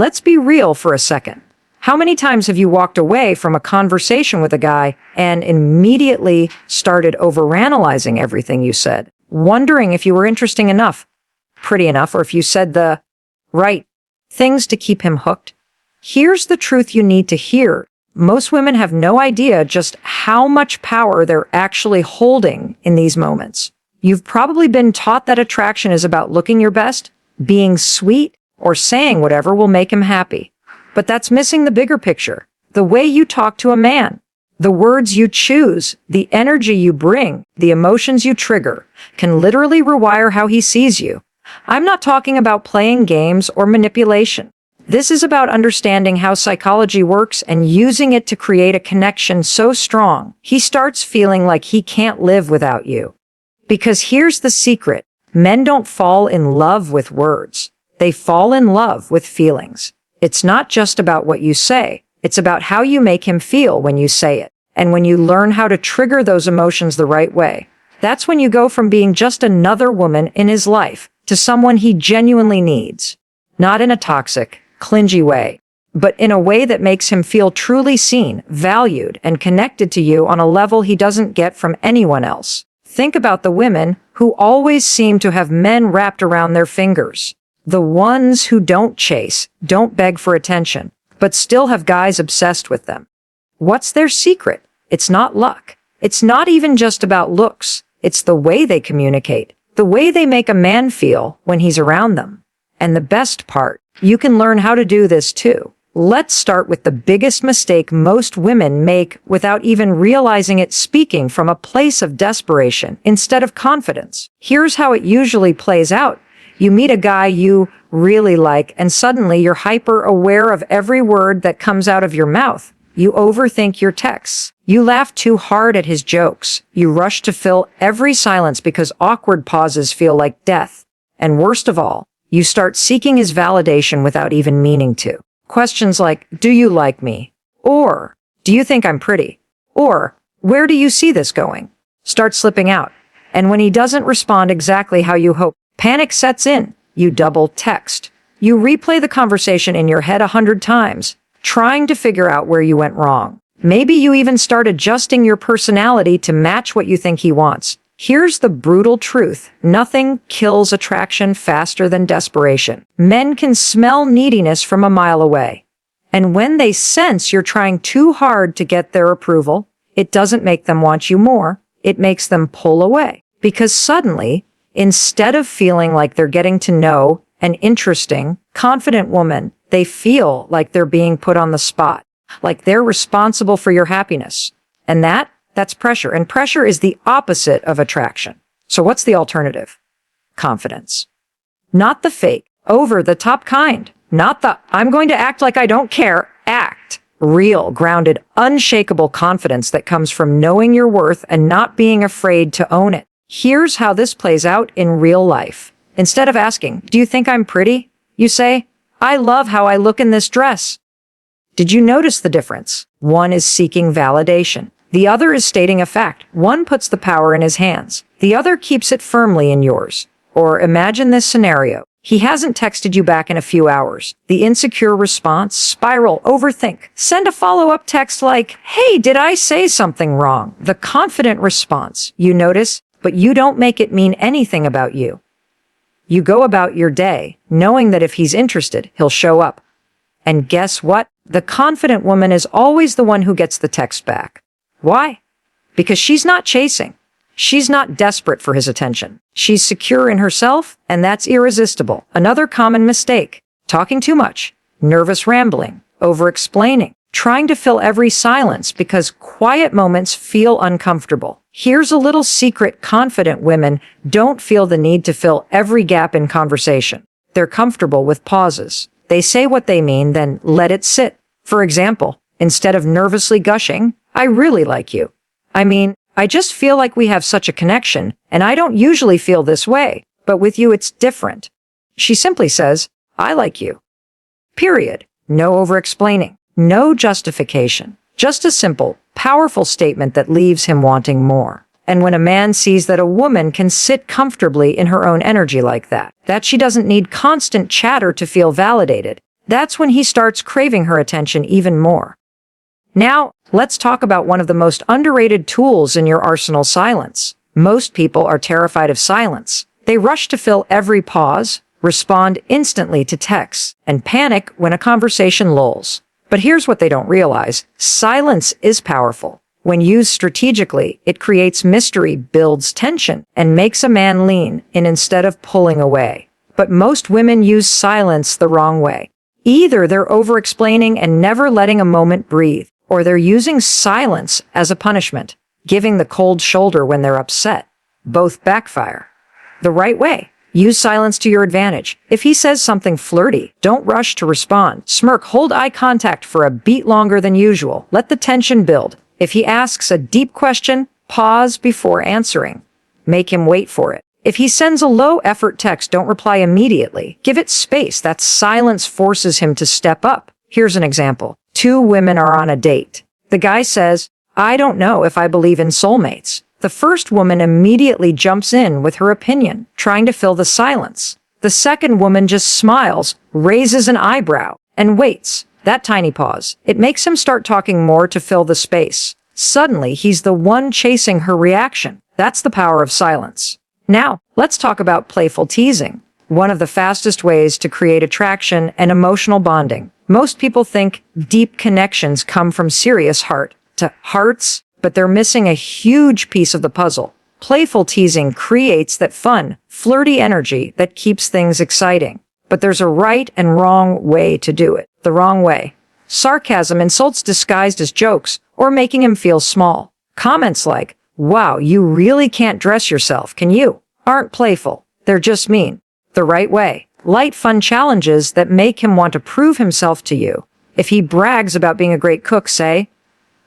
Let's be real for a second. How many times have you walked away from a conversation with a guy and immediately started overanalyzing everything you said, wondering if you were interesting enough, pretty enough, or if you said the right things to keep him hooked? Here's the truth you need to hear. Most women have no idea just how much power they're actually holding in these moments. You've probably been taught that attraction is about looking your best, being sweet, or saying whatever will make him happy. But that's missing the bigger picture. The way you talk to a man, the words you choose, the energy you bring, the emotions you trigger, can literally rewire how he sees you. I'm not talking about playing games or manipulation. This is about understanding how psychology works and using it to create a connection so strong, he starts feeling like he can't live without you. Because here's the secret. Men don't fall in love with words. They fall in love with feelings. It's not just about what you say. It's about how you make him feel when you say it. And when you learn how to trigger those emotions the right way, that's when you go from being just another woman in his life to someone he genuinely needs. Not in a toxic, clingy way, but in a way that makes him feel truly seen, valued, and connected to you on a level he doesn't get from anyone else. Think about the women who always seem to have men wrapped around their fingers. The ones who don't chase, don't beg for attention, but still have guys obsessed with them. What's their secret? It's not luck. It's not even just about looks. It's the way they communicate, the way they make a man feel when he's around them. And the best part, you can learn how to do this too. Let's start with the biggest mistake most women make without even realizing it, speaking from a place of desperation instead of confidence. Here's how it usually plays out. You meet a guy you really like, and suddenly you're hyper aware of every word that comes out of your mouth. You overthink your texts. You laugh too hard at his jokes. You rush to fill every silence because awkward pauses feel like death. And worst of all, you start seeking his validation without even meaning to. Questions like, do you like me? Or, do you think I'm pretty? Or, where do you see this going? Start slipping out. And when he doesn't respond exactly how you hope, panic sets in. You double text. You replay the conversation in your head 100 times, trying to figure out where you went wrong. Maybe you even start adjusting your personality to match what you think he wants. Here's the brutal truth. Nothing kills attraction faster than desperation. Men can smell neediness from a mile away. And when they sense you're trying too hard to get their approval, it doesn't make them want you more. It makes them pull away. Because suddenly, instead of feeling like they're getting to know an interesting, confident woman, they feel like they're being put on the spot, like they're responsible for your happiness. And that's pressure. And pressure is the opposite of attraction. So what's the alternative? Confidence. Not the fake, over-the-top kind. Not the, I'm going to act like I don't care, act. Real, grounded, unshakable confidence that comes from knowing your worth and not being afraid to own it. Here's how this plays out in real life. Instead of asking, do you think I'm pretty? You say, I love how I look in this dress. Did you notice the difference? One is seeking validation. The other is stating a fact. One puts the power in his hands. The other keeps it firmly in yours. Or imagine this scenario. He hasn't texted you back in a few hours. The insecure response, spiral, overthink. Send a follow-up text like, hey, did I say something wrong? The confident response, you notice, but you don't make it mean anything about you. You go about your day, knowing that if he's interested, he'll show up. And guess what? The confident woman is always the one who gets the text back. Why? Because she's not chasing. She's not desperate for his attention. She's secure in herself, and that's irresistible. Another common mistake. Talking too much. Nervous rambling. Over-explaining. Trying to fill every silence because quiet moments feel uncomfortable. Here's a little secret. Confident women don't feel the need to fill every gap in conversation. They're comfortable with pauses. They say what they mean, then let it sit. For example, instead of nervously gushing, I really like you. I mean, I just feel like we have such a connection, and I don't usually feel this way, but with you it's different. She simply says, I like you. Period. No over-explaining. No justification. Just a simple, powerful statement that leaves him wanting more. And when a man sees that a woman can sit comfortably in her own energy like that she doesn't need constant chatter to feel validated, That's when he starts craving her attention even more. Now, let's talk about one of the most underrated tools in your arsenal: silence. Most people are terrified of silence. They rush to fill every pause, respond instantly to texts, and panic when a conversation lulls. But here's what they don't realize: silence is powerful. When used strategically, it creates mystery, builds tension, and makes a man lean in instead of pulling away. But most women use silence the wrong way. Either they're over-explaining and never letting a moment breathe, or they're using silence as a punishment, giving the cold shoulder when they're upset. Both backfire. The right way: use silence to your advantage. If he says something flirty, don't rush to respond. Smirk, hold eye contact for a beat longer than usual. Let the tension build. If he asks a deep question, pause before answering. Make him wait for it. If he sends a low-effort text, don't reply immediately. Give it space. That silence forces him to step up. Here's an example. Two women are on a date. The guy says, "I don't know if I believe in soulmates." The first woman immediately jumps in with her opinion, trying to fill the silence. The second woman just smiles, raises an eyebrow, and waits. That tiny pause, it makes him start talking more to fill the space. Suddenly, he's the one chasing her reaction. That's the power of silence. Now, let's talk about playful teasing, one of the fastest ways to create attraction and emotional bonding. Most people think deep connections come from serious heart to hearts, but they're missing a huge piece of the puzzle. Playful teasing creates that fun, flirty energy that keeps things exciting. But there's a right and wrong way to do it. The wrong way: sarcasm, insults disguised as jokes, or making him feel small. Comments like, "Wow, you really can't dress yourself, can you?" aren't playful. They're just mean. The right way: light, fun challenges that make him want to prove himself to you. If he brags about being a great cook, say,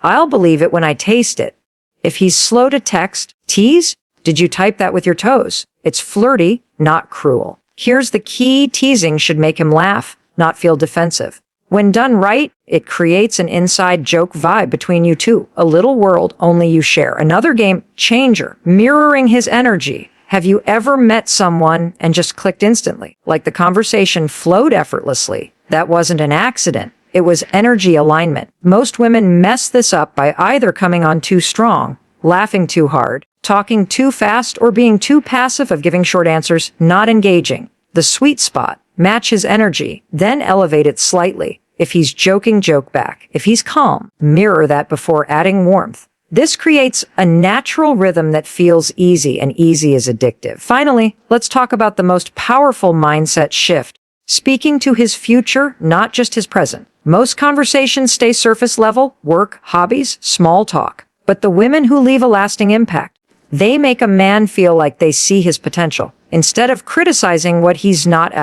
"I'll believe it when I taste it." If he's slow to text, tease, "Did you type that with your toes?" It's flirty, not cruel. Here's the key: teasing should make him laugh, not feel defensive. When done right, it creates an inside joke vibe between you two, a little world only you share. Another game changer: mirroring his energy. Have you ever met someone and just clicked instantly? Like the conversation flowed effortlessly. That wasn't an accident. It was energy alignment. Most women mess this up by either coming on too strong, laughing too hard, talking too fast, or being too passive of giving short answers, not engaging. The sweet spot: match his energy, then elevate it slightly. If he's joking, joke back. If he's calm, mirror that before adding warmth. This creates a natural rhythm that feels easy, and easy is addictive. Finally, let's talk about the most powerful mindset shift: speaking to his future, not just his present. Most conversations stay surface level: work, hobbies, small talk. But the women who leave a lasting impact, they make a man feel like they see his potential. Instead of criticizing what he's not,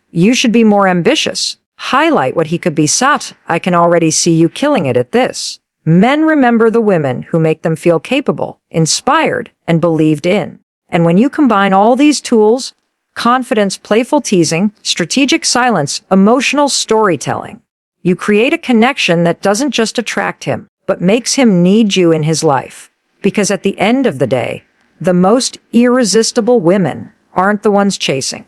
you should be more ambitious. Highlight what he could be. Sat, "I can already see you killing it at this." Men remember the women who make them feel capable, inspired, and believed in. And when you combine all these tools: confidence, playful teasing, strategic silence, emotional storytelling, you create a connection that doesn't just attract him, but makes him need you in his life. Because at the end of the day, the most irresistible women aren't the ones chasing.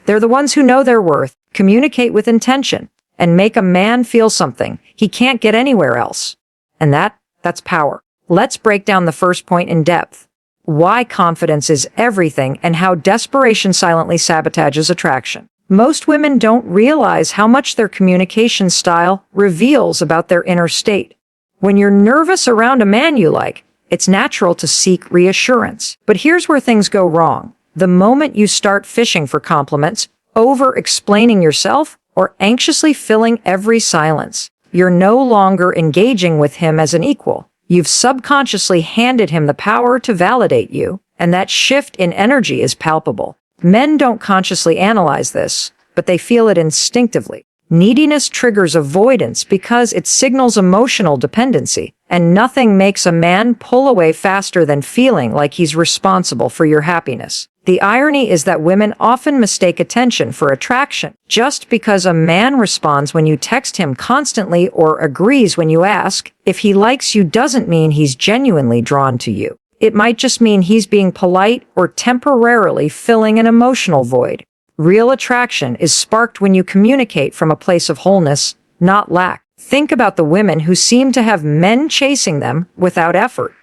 They're the ones who know their worth, communicate with intention, and make a man feel something he can't get anywhere else. And that's power. Let's break down the first point in depth: why confidence is everything and how desperation silently sabotages attraction. Most women don't realize how much their communication style reveals about their inner state. When you're nervous around a man you like, it's natural to seek reassurance. But here's where things go wrong. The moment you start fishing for compliments, over-explaining yourself, or anxiously filling every silence, you're no longer engaging with him as an equal. You've subconsciously handed him the power to validate you, and that shift in energy is palpable. Men don't consciously analyze this, but they feel it instinctively. Neediness triggers avoidance because it signals emotional dependency, and nothing makes a man pull away faster than feeling like he's responsible for your happiness. The irony is that women often mistake attention for attraction. Just because a man responds when you text him constantly or agrees when you ask if he likes you doesn't mean he's genuinely drawn to you. It might just mean he's being polite or temporarily filling an emotional void. Real attraction is sparked when you communicate from a place of wholeness, not lack. Think about the women who seem to have men chasing them without effort.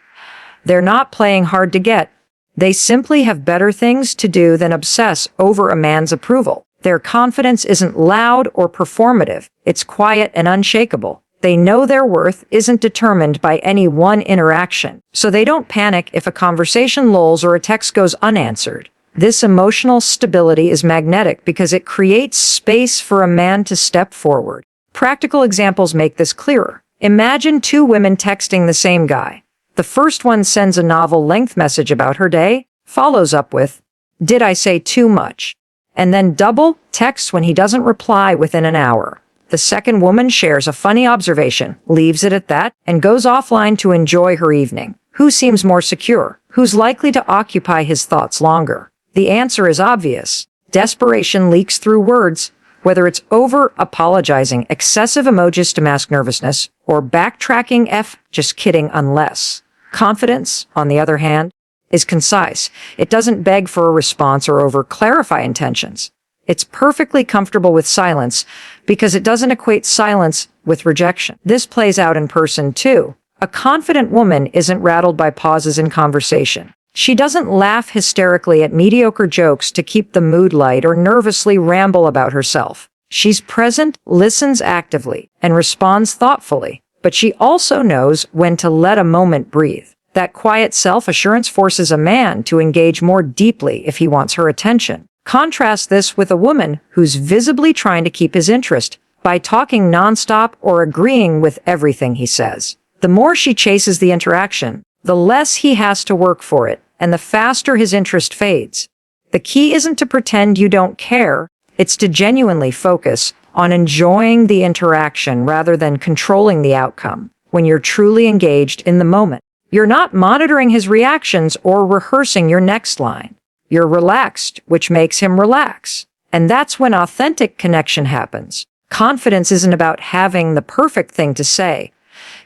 They're not playing hard to get. They simply have better things to do than obsess over a man's approval. Their confidence isn't loud or performative. It's quiet and unshakable. They know their worth isn't determined by any one interaction, so they don't panic if a conversation lulls or a text goes unanswered. This emotional stability is magnetic because it creates space for a man to step forward. Practical examples make this clearer. Imagine two women texting the same guy. The first one sends a novel-length message about her day, follows up with, "Did I say too much?" and then double texts when he doesn't reply within an hour. The second woman shares a funny observation, leaves it at that, and goes offline to enjoy her evening. Who seems more secure? Who's likely to occupy his thoughts longer? The answer is obvious. Desperation leaks through words, whether it's over-apologizing, excessive emojis to mask nervousness, or backtracking just kidding unless. Confidence, on the other hand, is concise. It doesn't beg for a response or over-clarify intentions. It's perfectly comfortable with silence because it doesn't equate silence with rejection. This plays out in person too. A confident woman isn't rattled by pauses in conversation. She doesn't laugh hysterically at mediocre jokes to keep the mood light or nervously ramble about herself. She's present, listens actively, and responds thoughtfully. But she also knows when to let a moment breathe. That quiet self-assurance forces a man to engage more deeply if he wants her attention. Contrast this with a woman who's visibly trying to keep his interest by talking nonstop or agreeing with everything he says. The more she chases the interaction, the less he has to work for it, and the faster his interest fades. The key isn't to pretend you don't care, it's to genuinely focus on enjoying the interaction rather than controlling the outcome. When you're truly engaged in the moment, you're not monitoring his reactions or rehearsing your next line. You're relaxed, which makes him relax. And that's when authentic connection happens. Confidence isn't about having the perfect thing to say.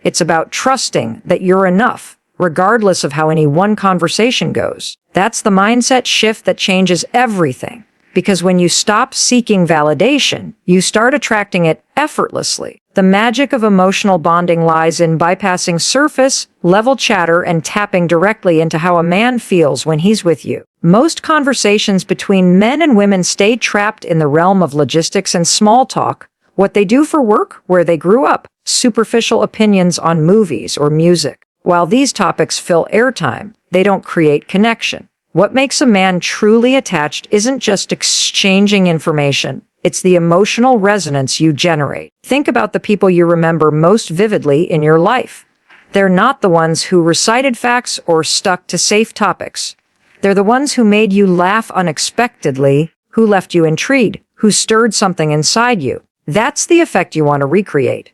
It's about trusting that you're enough, regardless of how any one conversation goes. That's the mindset shift that changes everything. Because when you stop seeking validation, you start attracting it effortlessly. The magic of emotional bonding lies in bypassing surface-level chatter and tapping directly into how a man feels when he's with you. Most conversations between men and women stay trapped in the realm of logistics and small talk, what they do for work, where they grew up, superficial opinions on movies or music. While these topics fill airtime, they don't create connection. What makes a man truly attached isn't just exchanging information. It's the emotional resonance you generate. Think about the people you remember most vividly in your life. They're not the ones who recited facts or stuck to safe topics. They're the ones who made you laugh unexpectedly, who left you intrigued, who stirred something inside you. That's the effect you want to recreate.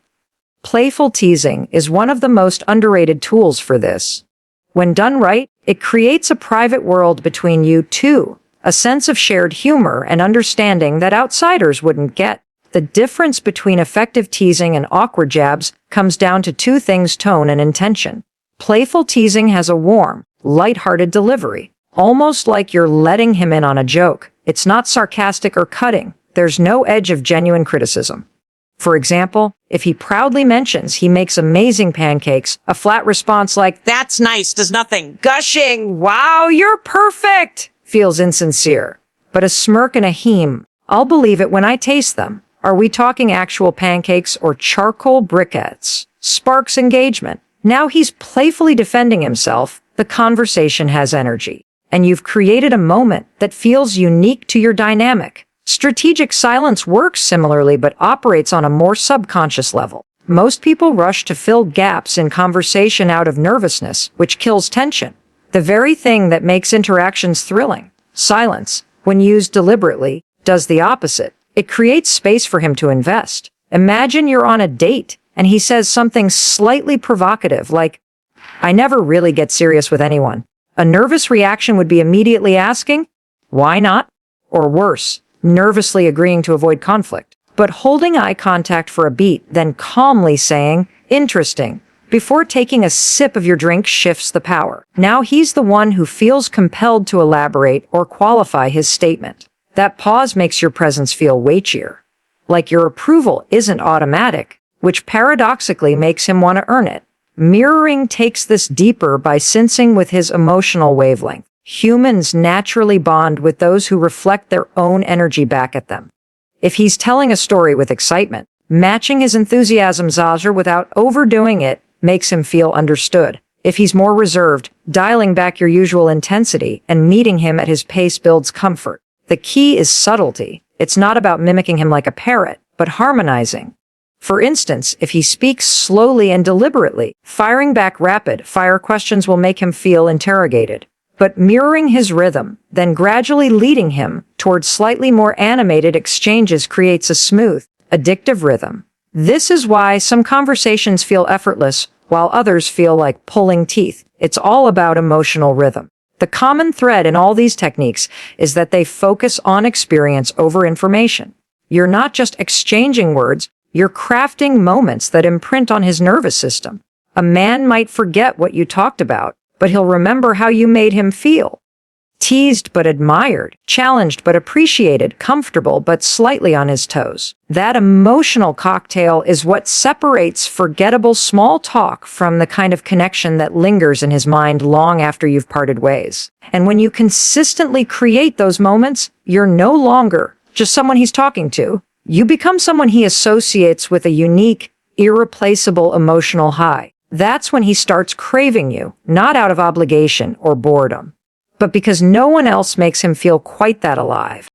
Playful teasing is one of the most underrated tools for this. When done right, it creates a private world between you two, a sense of shared humor and understanding that outsiders wouldn't get. The difference between effective teasing and awkward jabs comes down to two things: tone and intention. Playful teasing has a warm, light-hearted delivery, almost like you're letting him in on a joke. It's not sarcastic or cutting. There's no edge of genuine criticism. For example, if he proudly mentions he makes amazing pancakes, a flat response like, "That's nice, does nothing," gushing, "Wow, you're perfect," feels insincere. But a smirk and a hem, "I'll believe it when I taste them." Are we talking actual pancakes or charcoal briquettes? Sparks engagement. Now he's playfully defending himself. The conversation has energy. And you've created a moment that feels unique to your dynamic. Strategic silence works similarly but operates on a more subconscious level. Most people rush to fill gaps in conversation out of nervousness, which kills tension. The very thing that makes interactions thrilling. Silence, when used deliberately, does the opposite. It creates space for him to invest. Imagine you're on a date and he says something slightly provocative like, "I never really get serious with anyone." A nervous reaction would be immediately asking, "Why not?" Or worse, nervously agreeing to avoid conflict. But holding eye contact for a beat, then calmly saying, "Interesting," before taking a sip of your drink shifts the power. Now he's the one who feels compelled to elaborate or qualify his statement. That pause makes your presence feel weightier, like your approval isn't automatic, which paradoxically makes him want to earn it. Mirroring takes this deeper by sensing with his emotional wavelength. Humans naturally bond with those who reflect their own energy back at them. If he's telling a story with excitement, matching his enthusiasm zazer without overdoing it makes him feel understood. If he's more reserved, dialing back your usual intensity and meeting him at his pace builds comfort. The key is subtlety. It's not about mimicking him like a parrot, but harmonizing. For instance, if he speaks slowly and deliberately, firing back rapid-fire questions will make him feel interrogated. But mirroring his rhythm, then gradually leading him towards slightly more animated exchanges creates a smooth, addictive rhythm. This is why some conversations feel effortless, while others feel like pulling teeth. It's all about emotional rhythm. The common thread in all these techniques is that they focus on experience over information. You're not just exchanging words, you're crafting moments that imprint on his nervous system. A man might forget what you talked about, but he'll remember how you made him feel. Teased but admired, challenged but appreciated, comfortable but slightly on his toes. That emotional cocktail is what separates forgettable small talk from the kind of connection that lingers in his mind long after you've parted ways. And when you consistently create those moments, you're no longer just someone he's talking to. You become someone he associates with a unique, irreplaceable emotional high. That's when he starts craving you, not out of obligation or boredom, but because no one else makes him feel quite that alive.